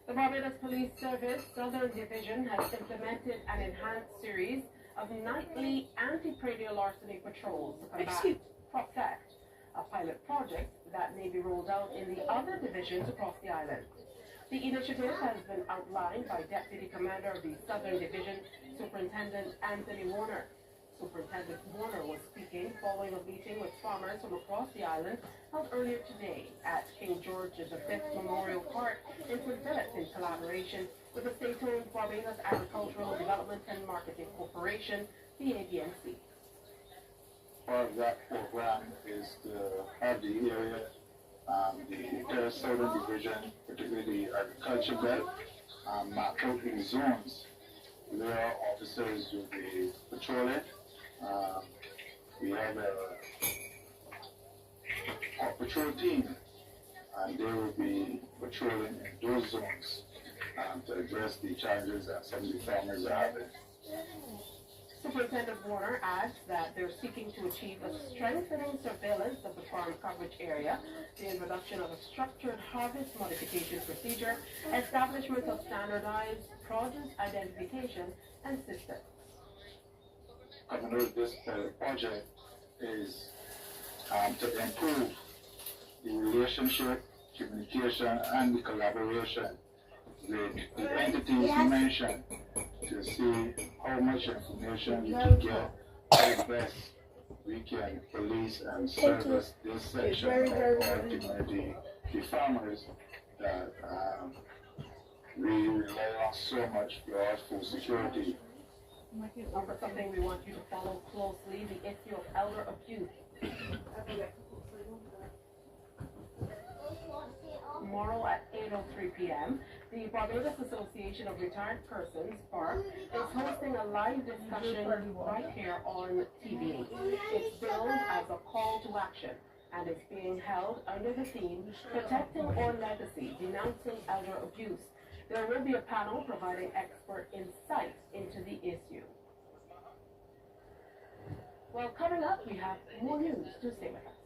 The Barbados Police Service Southern Division has implemented an enhanced series of nightly anti-predial larceny patrols to combat crop theft, a pilot project that may be rolled out in the other divisions across the island. The initiative has been outlined by Deputy Commander of the Southern Division, Superintendent Anthony Warner. Superintendent Warner was speaking following a meeting with farmers from across the island held earlier today at King George V Memorial Park in St. Philip in collaboration with the state-owned Barbados Agricultural Development and Marketing Corporation, the ABMC. Part of that program is to have the area, the entire Southern Division, particularly the agriculture belt, map out the zones where our officers will be patrolling. We have a patrol team, and they will be patrolling in those zones to address the challenges that some of the farmers are having. Superintendent Warner adds that they're seeking to achieve a strengthening surveillance of the farm coverage area, the introduction of a structured harvest modification procedure, establishment of standardized produce identification and systems. Coming with this project is to improve the relationship, communication, and the collaboration with the entities mentioned to see how much information we can get, how best we can police and service this section of our community, the farmers that we rely on so much for our food security. For something we want you to follow closely, the issue of elder abuse. Tomorrow at 8:03 p.m., the Barbados Association of Retired Persons, BARP, is hosting a live discussion right here on TV. It's billed as a call to action, and it's being held under the theme, Protecting Our Legacy, Denouncing Elder Abuse. There will be a panel providing expert insight into the issue. Well, coming up, we have more news. Do stay with us.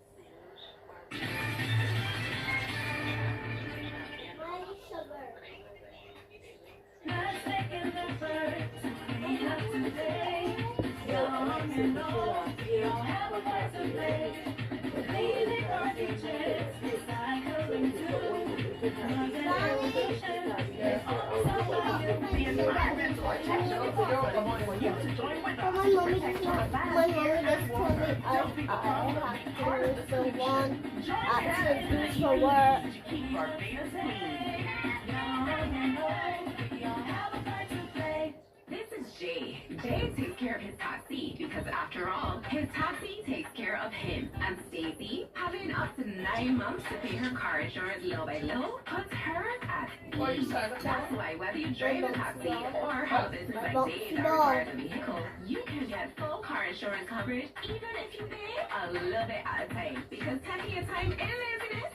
This is Jay. Jay takes care of his taxi because after all, his taxi takes care of him. And Stacy, having up to 9 months to pay her car insurance little by little, puts her at ease. That's why whether you drive a taxi or have business like Jay that requires a vehicle, you can get full car insurance coverage even if you pay a little bit at a time. Because taking your time and laziness,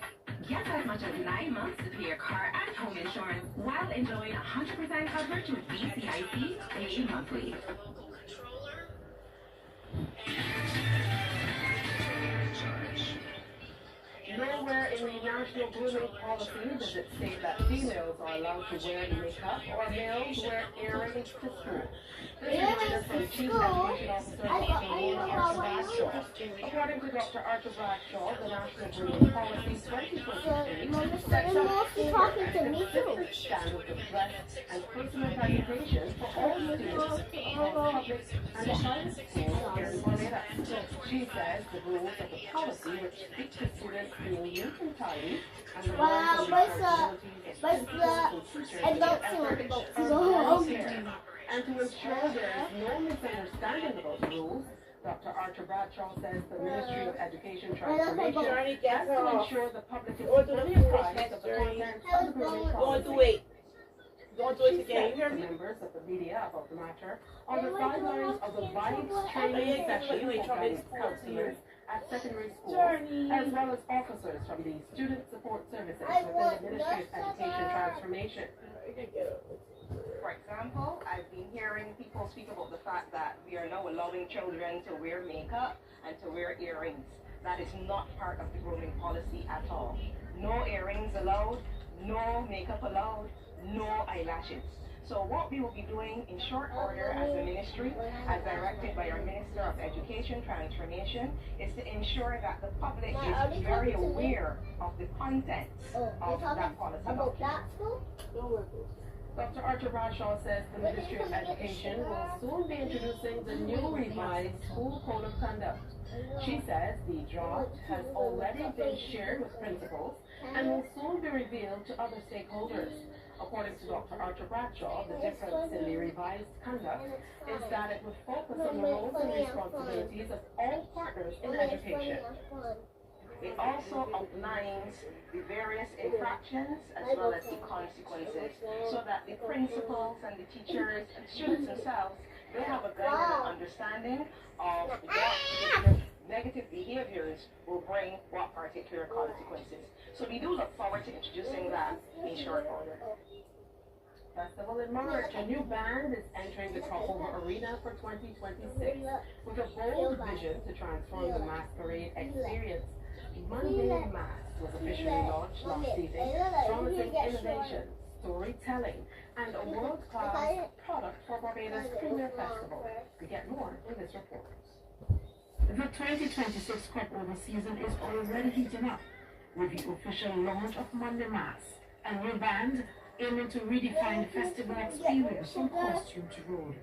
get as much as 9 months to pay your car and home insurance while enjoying 100% coverage with BCIC Pay Monthly. Nowhere in the national grooming policy does it say that females are allowed to wear makeup or males wear earrings to school. This is latest from Chief Education Officer Dr. Arthur Bradshaw. According to Dr. Arthur Bradshaw, the national grooming policy 2023 sets out specific standards of dress and personal presentation for all students of public and private schools here in Barbados. She says the rules of the policy, which speak to students being neat and tidy, and the roles and responsibilities of principals and teachers in the effort are very clear. And to ensure there is no misunderstanding about the rules, Dr. Arthur Bradshaw says the Ministry of Education Transformation has to ensure the public is fully apprised of the contents of the grooming policy. Don't do it again. To members of the media about the matter on the sidelines of the Vibes training session for guidance counselors at secondary schools, as well as officers from the Student Support Services within the Ministry of Education Transformation. For example, I've been hearing people speak about the fact that we are now allowing children to wear makeup and to wear earrings. That is not part of the grooming policy at all. No earrings allowed, no makeup allowed, no eyelashes. So what we will be doing in short order as a ministry, as directed by our Minister of Education Transformation, is to ensure that the public is very aware of the contents of that policy. Dr. Arthur Bradshaw says the Ministry of Education will soon be introducing the new revised School Code of Conduct. She says the draft has already been shared with principals and will soon be revealed to other stakeholders. According to Dr. Arthur Bradshaw, the difference in the revised conduct is that it would focus on the roles and responsibilities of all partners in education. It also outlines the various infractions as well as the consequences, so that the principals and the teachers and students themselves, they have a guided understanding of what particular negative behaviors will bring what particular consequences. So we do look forward to introducing that in short order. Festival in March. A new band is entering the Crossover Arena for 2026 with a bold vision to transform the masquerade experience. Monday Mass was officially launched last evening, promising innovation, storytelling, and a world-class product for Barbados Premier Festival. We get more in this report. The 2026 crop over season is already heating up. with the official launch of Monday Mass, a new band aiming to redefine the festival experience from costume to road.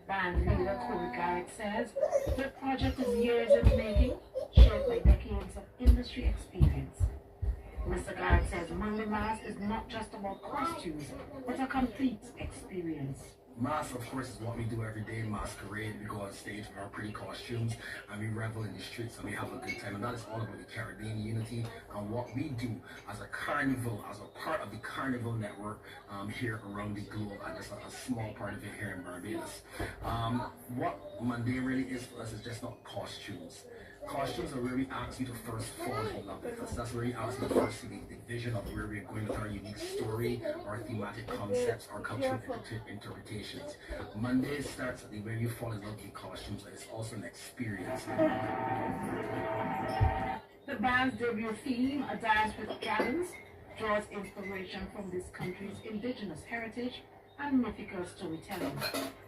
Band leader Corey Garrett says the project is years in the making, shaped by decades of industry experience. Mr. Garrett says Monday Mass is not just about costumes, but a complete experience. Mass, of course, is what we do every day. Masquerade, we go on stage with our pretty costumes and we revel in the streets and we have a good time. And that is all about the Caribbean unity and what we do as a carnival, as a part of the Carnival Network here around the globe, and just a small part of it here in Barbados. What Monday really is for us is just not costumes. Costumes are where we ask you to first fall in love with us. That's where we ask you to first see the vision of where we're going with our unique story, our thematic concepts, our cultural interpretations. Monday starts at the where you fall in love with costumes, and it's also an experience. The band's debut theme, A Dance with Gallons, draws inspiration from this country's indigenous heritage and mythical storytelling,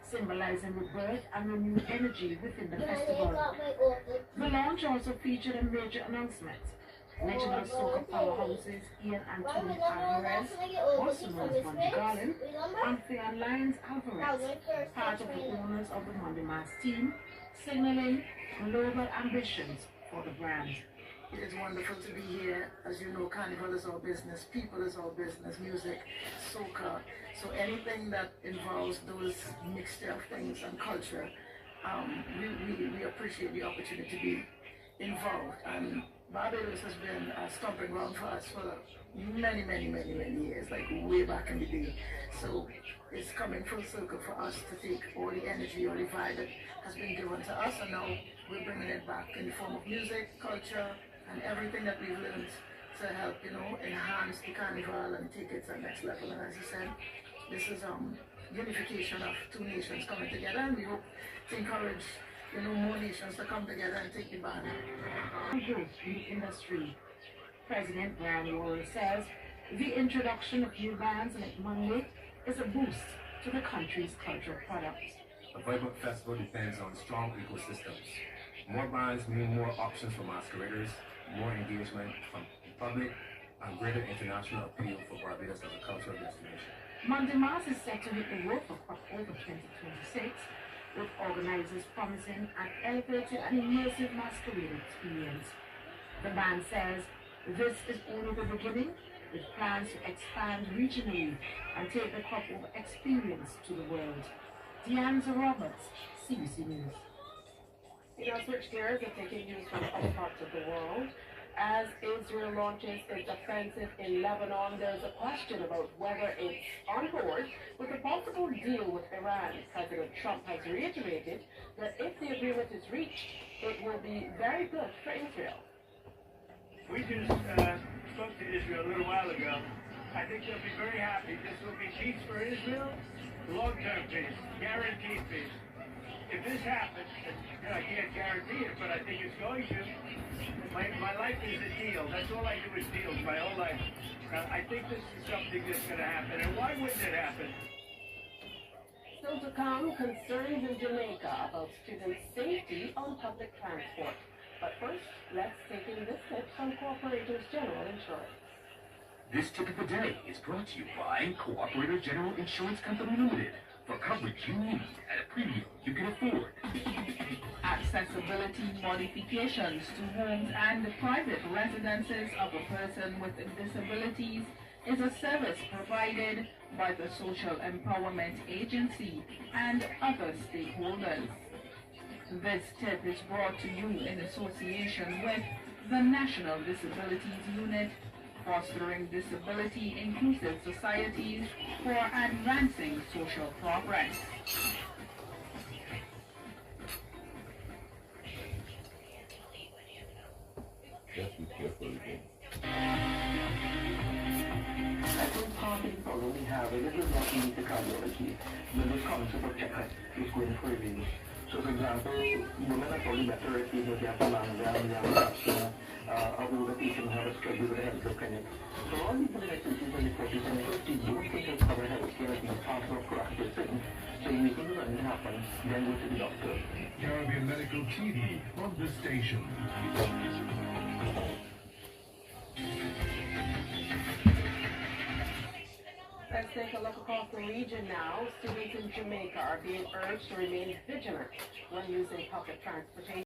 symbolizing rebirth and renewed energy within the festival. The launch also featured a major announcement. Regional soca powerhouses Ian and Tony Alvarez, also known as Bundy Garland, and Fian Lyons Alvarez, part of the owners of the Monday Mass team, signaling global ambitions for the brand. It is wonderful to be here. As you know, Carnival is our business, people is our business, music, soca. So anything that involves those mixture of things and culture, we appreciate the opportunity to be involved. And Barbados has been a stomping ground for us for many years, like way back in the day. So it's coming full circle for us to take all the energy, all the vibe that has been given to us, and now we're bringing it back in the form of music, culture, and everything that we've learned to help, enhance the carnival and take it to the next level. And as you said, this is unification of two nations coming together, and we hope to encourage, more nations to come together and take the band. Growth in the industry. President Brian Warren says the introduction of new bands like Monday is a boost to the country's cultural products. A vibrant festival depends on strong ecosystems. More bands mean more options for masqueraders, more engagement from the public, and greater international appeal for Barbados as a cultural destination. Monday Mass is set to hit the road for October 2026, with organizers promising an elevated and immersive masquerade experience. The band says this is only the beginning, with plans to expand regionally and take the crossover experience to the world. Deanza Roberts, CBC News. Switch gears and taking news from other parts of the world. As Israel launches its offensive in Lebanon, there's a question about whether it's on board with a possible deal with Iran. President Trump has reiterated that if the agreement is reached, it will be very good for Israel. We just spoke to Israel a little while ago. I think they'll be very happy. This will be peace for Israel, long-term peace, guaranteed peace. If this happens, and I can't guarantee it, but I think it's going to. My life is a deal. That's all I do is deals my whole life. I think this is something that's going to happen. And why wouldn't it happen? Still to come, concerns in Jamaica about student safety on public transport. But first, let's take in this clip from Cooperators General Insurance. This tip of the day is brought to you by Cooperator General Insurance Company Limited. For coverage you need at a premium you can afford. Accessibility modifications to homes and private residences of a person with disabilities is a service provided by the Social Empowerment Agency and other stakeholders. This tip is brought to you in association with the National Disabilities Unit, fostering disability-inclusive societies for advancing social progress. Just be careful again. I think part of the problem we have is it is not unique to cardiology, but this concept of checkup is going for reviews. So for example, women are probably better if they have a mammogram, they have a capsule, or older people have a schedule with a healthcare clinic. So all these different activities and reports and if you don't think of cover healthcare as being part of a proactive thing, so you think it's going to happen, then go to the doctor. Caribbean Medical TV on this station. take a look across the region now. Students in Jamaica are being urged to remain vigilant when using public transportation.